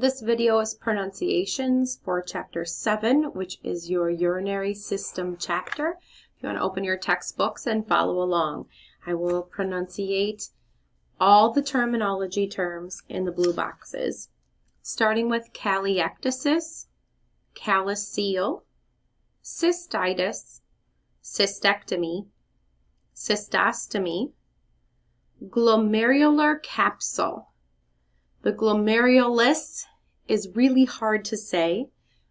This video is pronunciations for Chapter 7, which is your urinary system chapter. If you want to open your textbooks and follow along, I will pronunciate all the terminology terms in the blue boxes, starting with caliectasis, calicele, cystitis, cystectomy, cystostomy, glomerular capsule. The glomerulus is really hard to say.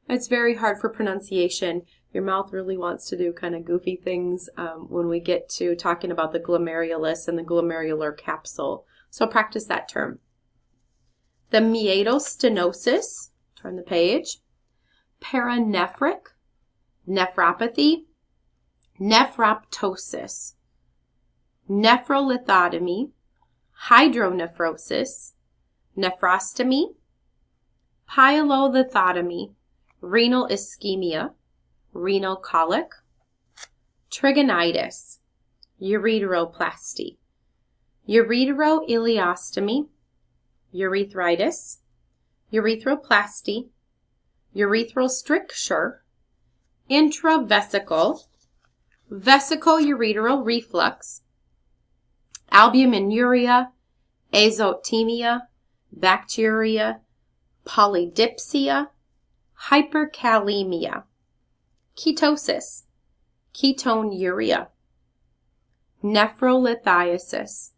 It's very hard for pronunciation. Your mouth really wants to do kind of goofy things when we get to talking about the glomerulus and the glomerular capsule. So practice that term. The meatostenosis, turn the page, paranephric, nephropathy, nephroptosis, nephrolithotomy, hydronephrosis, nephrostomy, pyelolithotomy, renal ischemia, renal colic, trigonitis, ureteroplasty, ureteroileostomy, urethritis, urethroplasty, urethral stricture, intravesical, vesico-ureteral reflux, albuminuria, azotemia, bacteria, polydipsia, hyperkalemia, ketosis, ketonuria, nephrolithiasis,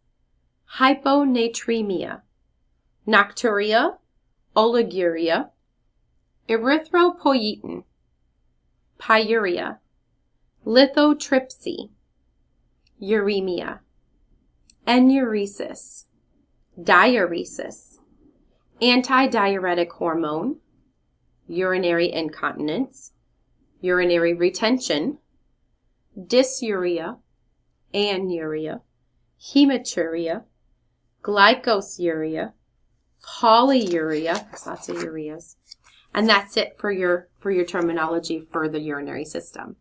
hyponatremia, nocturia, oliguria, erythropoietin, pyuria, lithotripsy, uremia, enuresis, diuresis, antidiuretic hormone, urinary incontinence, urinary retention, dysuria, anuria, hematuria, glycosuria, polyuria, there's lots of ureas, and that's it for your terminology for the urinary system.